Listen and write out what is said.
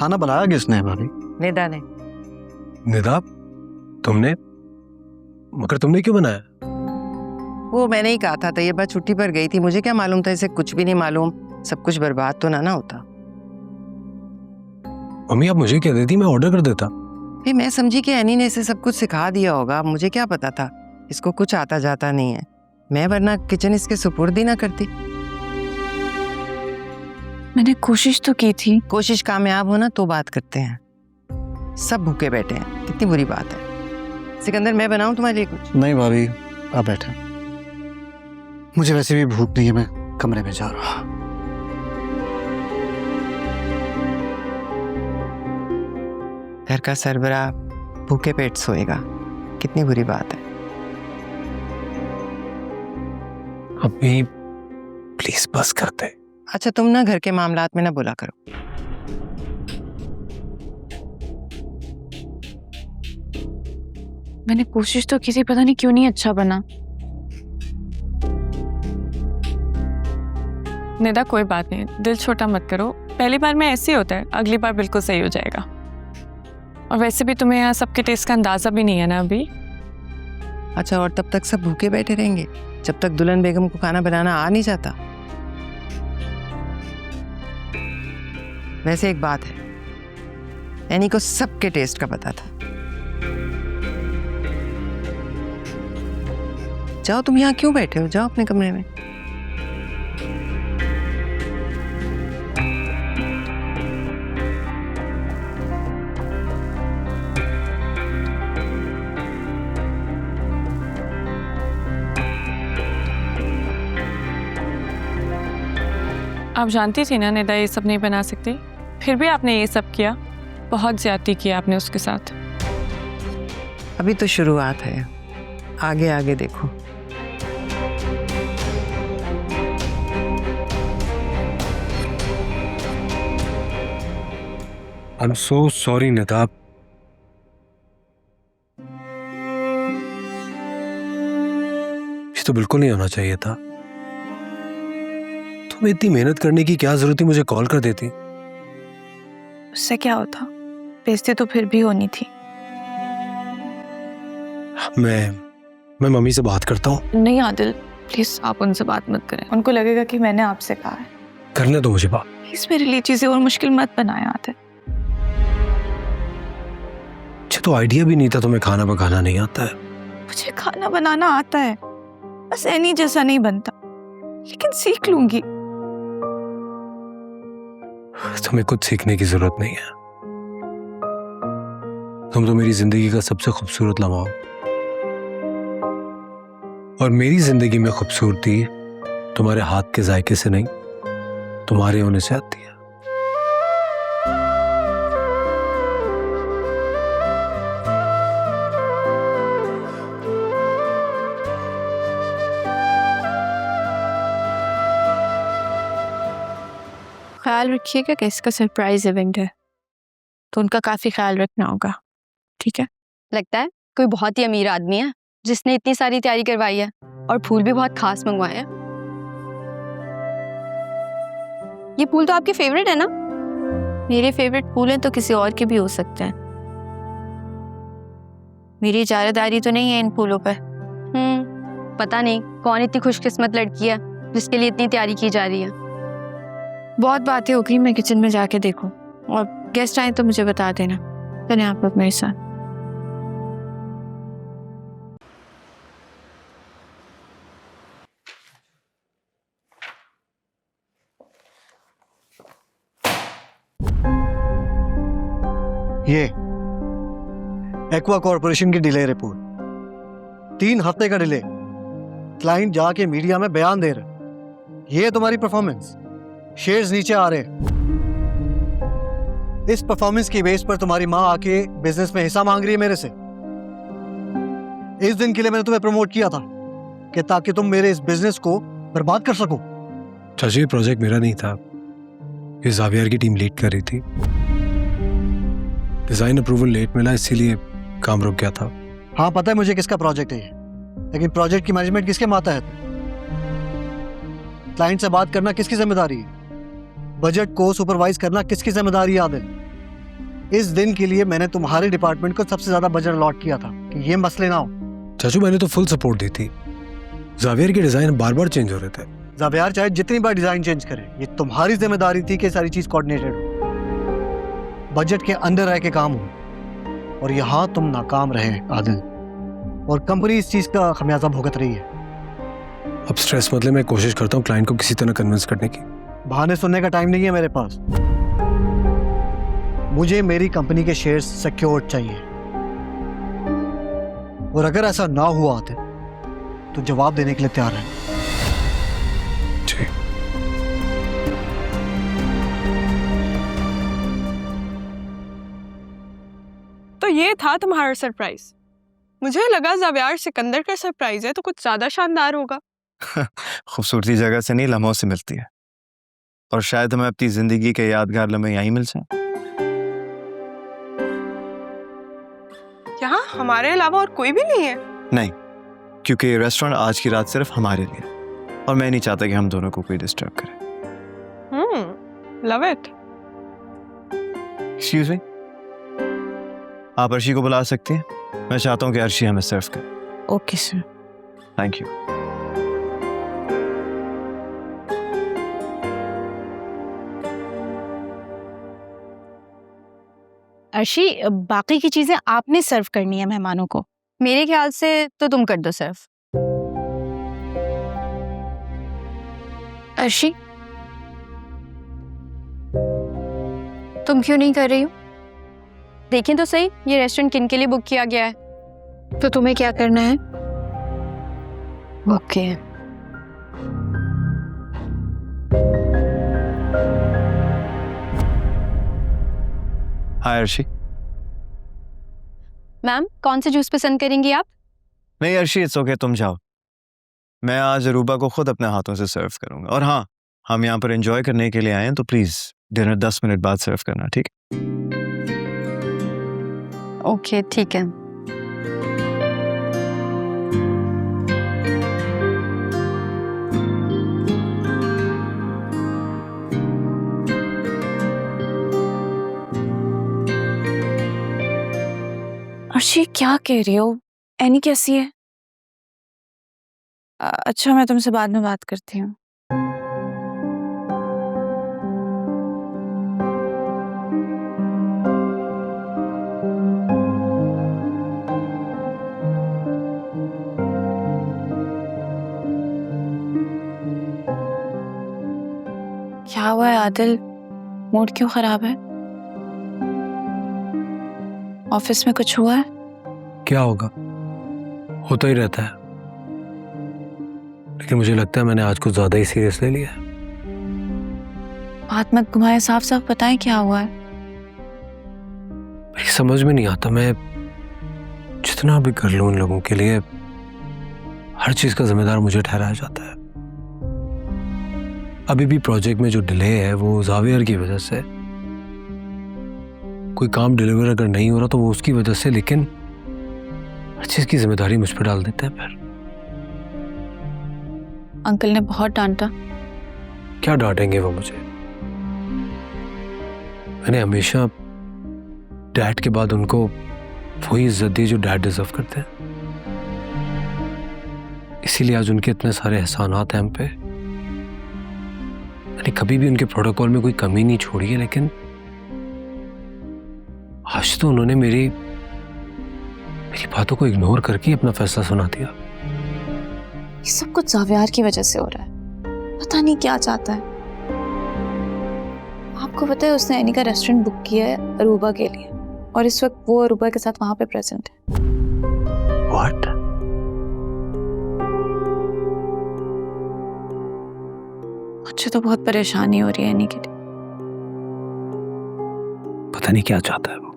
खाना बनाया किसने है भाभी? निदा ने। निदा, तुमने? मगर तुमने क्यों बनाया? वो मैंने ही कहा था तैयबा छुट्टी पर गई थी, मुझे क्या मालूम था इसे कुछ भी नहीं मालूम, सब कुछ बर्बाद तो ना होता। मम्मी आप मुझे कह देती, मैं ऑर्डर कर देता। फिर मैं समझी कि एनी ने इसे सब कुछ सिखा दिया होगा, मुझे क्या पता था इसको कुछ आता जाता नहीं है। मैं वरना किचन इसके सुपुर्द ही ना करती। मैंने कोशिश तो की थी। कोशिश कामयाब हो ना तो बात करते हैं। सब भूखे बैठे हैं, कितनी बुरी बात है। सिकंदर मैं बनाऊं तुम्हारे लिए कुछ? नहीं भाभी, आप बैठे, मुझे वैसे भी भूख नहीं है, मैं कमरे में जा रहा। घर का सरबराह भूखे पेट सोएगा, कितनी बुरी बात है। अम्मी प्लीज बस करते। अच्छा तुम ना घर के मामलात में ना बोला करो। मैंने कोशिश तो की थी, पता नहीं क्यों नहीं अच्छा बना। निदा कोई बात नहीं, दिल छोटा मत करो, पहली बार में ऐसे ही होता है, अगली बार बिल्कुल सही हो जाएगा। और वैसे भी तुम्हें यहाँ सबके टेस्ट का अंदाजा भी नहीं है ना अभी। अच्छा और तब तक सब भूखे बैठे रहेंगे जब तक दुल्हन बेगम को खाना बनाना आ नहीं जाता? वैसे एक बात है, एनी को सबके टेस्ट का पता था। जाओ तुम यहाँ क्यों बैठे हो, जाओ अपने कमरे में। आप जानती थी ना निदा ये सब नहीं बना सकती, फिर भी आपने ये सब किया। बहुत ज्यादती की आपने उसके साथ। अभी तो शुरुआत है, आगे आगे देखो। I am so sorry Nida, ये तो बिल्कुल नहीं होना चाहिए था। तुम्हें इतनी मेहनत करने की क्या जरूरत थी, मुझे कॉल कर देती। उससे क्या होता, बेइज्जती तो फिर भी होनी थी। मैं मम्मी से बात करता हूँ। नहीं आदिल प्लीज आप उनसे बात मत करें, उनको लगेगा कि मैंने आपसे कहा है। करने दो मुझे बात। प्लीज मेरे लिए चीजें और मुश्किल मत बनाया आदिल। अच्छा तो आइडिया भी नहीं था तुम्हें खाना पकाना नहीं आता है? मुझे खाना बनाना आता है, बस एनी जैसा नहीं बनता, लेकिन सीख लूंगी। तुम्हें कुछ सीखने की जरूरत नहीं है, तुम तो मेरी जिंदगी का सबसे खूबसूरत लम्हा हो। और मेरी जिंदगी में खूबसूरती तुम्हारे हाथ के जायके से नहीं, तुम्हारे होने से आती है। ख्याल रखिएगा कि इसका सरप्राइज इवेंट है, तो उनका काफी ख्याल रखना होगा, ठीक है? लगता है कोई बहुत ही अमीर आदमी है जिसने इतनी सारी तैयारी करवाई है और फूल भी बहुत खास मंगवाए हैं। ये फूल तो आपके फेवरेट है ना? मेरे फेवरेट फूल हैं तो किसी और के भी हो सकते हैं। मेरी इजारादारी तो नहीं है इन फूलों पर। पता नहीं कौन इतनी खुशकिस्मत लड़की है जिसके लिए इतनी तैयारी की जा रही है। बहुत बातें हो गई, मैं किचन में जाके देखूं, और गेस्ट आए तो मुझे बता देना। चलें आप लोग मेरे साथ। ये एक्वा कॉर्पोरेशन की डिले रिपोर्ट, 3 हफ्ते का डिले। क्लाइंट जाके मीडिया में बयान दे रहे, ये तुम्हारी परफॉर्मेंस, शेयर्स नीचे आ रहे। इस परफॉर्मेंस की बेस पर तुम्हारी माँ आके बिजनेस में हिस्सा मांग रही है मेरे से। इस दिन के लिए मैंने तुम्हें प्रमोट किया था कि ताकि तुम मेरे इस बिजनेस को बर्बाद कर सको। चाची ये प्रोजेक्ट मेरा नहीं था, ये जावियर की टीम लीड कर रही थी। डिजाइन अप्रूवल लेट मिला, इसीलिए काम रुक गया था। हाँ पता है मुझे किसका प्रोजेक्ट है ये, लेकिन प्रोजेक्ट की मैनेजमेंट किसके मातहत है? क्लाइंट से बात करना किसकी जिम्मेदारी है? बजट को सुपरवाइज करना किसकी जिम्मेदारी है आदिल? इस दिन के लिए मैंने तुम्हारे डिपार्टमेंट को सबसे ज्यादा बजट अलॉट किया था कि ये मसले ना हो। चाचू मैंने तो फुल सपोर्ट दी थी। जावियर के डिजाइन बार बार चेंज हो रहे थे। जावियर चाहे जितनी बार डिजाइन चेंज करे, ये तुम्हारी जिम्मेदारी थी कि सारी चीज कोऑर्डिनेटेड हो, बजट के अंदर रह के काम हो। और यहाँ तुम नाकाम रहे आदिल, और कंपनी इस चीज का खमियाजा भुगत रही है। अब स्ट्रेस मतलब मैं कोशिश करता हूँ क्लाइंट को किसी तरह कन्विंस करने की। बहाने सुनने का टाइम नहीं है मेरे पास। मुझे मेरी कंपनी के शेयर्स सिक्योर्ड चाहिए, और अगर ऐसा ना हुआ तो जवाब देने के लिए तैयार है। जी। तो ये था तुम्हारा सरप्राइज। मुझे लगा जावियर सिकंदर का सरप्राइज है तो कुछ ज्यादा शानदार होगा। खूबसूरती जगह से नहीं, लम्हों से मिलती है, और शायद हमें अपनी जिंदगी के यादगार लम्हे यहीं मिल जाएं। यहाँ हमारे अलावा और कोई भी नहीं है? नहीं, क्योंकि ये रेस्टोरेंट आज की रात सिर्फ हमारे लिए, और मैं नहीं चाहता कि हम दोनों को कोई डिस्टर्ब करे। Love it. एक्सक्यूज मी, आप अर्शी को बुला सकती हैं? मैं चाहता हूँ कि अर्शी हमें सर्व करे। Okay sir. Thank you. Arshi, बाकी की चीजें आपने सर्व करनी है मेहमानों को। मेरे ख्याल से तो तुम कर दो सर्व। अर्शी, तुम क्यों नहीं कर रही हो? देखें तो सही, ये रेस्टोरेंट किन के लिए बुक किया गया है। तो तुम्हें क्या करना है? ओके। हाय अर्शी। मैम, कौन से जूस पसंद करेंगी आप? नहीं अर्शी, इट्स ओके, तुम जाओ। मैं आज अरूबा को खुद अपने हाथों से सर्व करूंगा। और हाँ, हम यहाँ पर एंजॉय करने के लिए आए हैं, तो प्लीज डिनर 10 मिनट बाद सर्व करना, ठीक? ओके, ठीक है। अर्शी, क्या कह रही हो? एनी कैसी है? अच्छा, मैं तुमसे बाद में बात करती हूँ। क्या हुआ है आदिल? मूड क्यों खराब है? ऑफिस में कुछ हुआ है? क्या होगा, होता ही रहता है, लेकिन मुझे लगता है मैंने आज कुछ ज्यादा ही सीरियस ले लिया है। बात मत घुमाए, साफ साफ बताएं क्या हुआ है। मेरी समझ में नहीं आता, मैं जितना भी कर लूं उन लोगों के लिए, हर चीज का जिम्मेदार मुझे ठहराया जाता है। अभी भी प्रोजेक्ट में जो डिले है वो जावियर की वजह से। कोई काम डिलीवर अगर नहीं हो रहा तो वो उसकी वजह से, लेकिन हर चीज की जिम्मेदारी मुझ पर डाल देते हैं। फिर अंकल ने बहुत डांटा। क्या डांटेंगे वो मुझे? मैंने हमेशा डैड के बाद उनको वही इज्जत दी जो डैड डिजर्व करते हैं, इसीलिए आज उनके इतने सारे एहसानात हैं हम पे। मैंने कभी भी उनके प्रोटोकॉल में कोई कमी नहीं छोड़ी है, लेकिन आज तो उन्होंने मेरी बातों को इग्नोर करके अपना फैसला सुना दिया। ये सब कुछ जावियर की वजह से हो रहा है। पता नहीं क्या चाहता है। आपको पता है उसने एनी का रेस्टोरेंट बुक किया है अरूबा के लिए, और इस वक्त वो अरूबा के साथ वहां पे प्रेजेंट है। What? मुझे तो बहुत परेशानी हो रही है एनी के लिए। पता नहीं क्या चाहता है वो।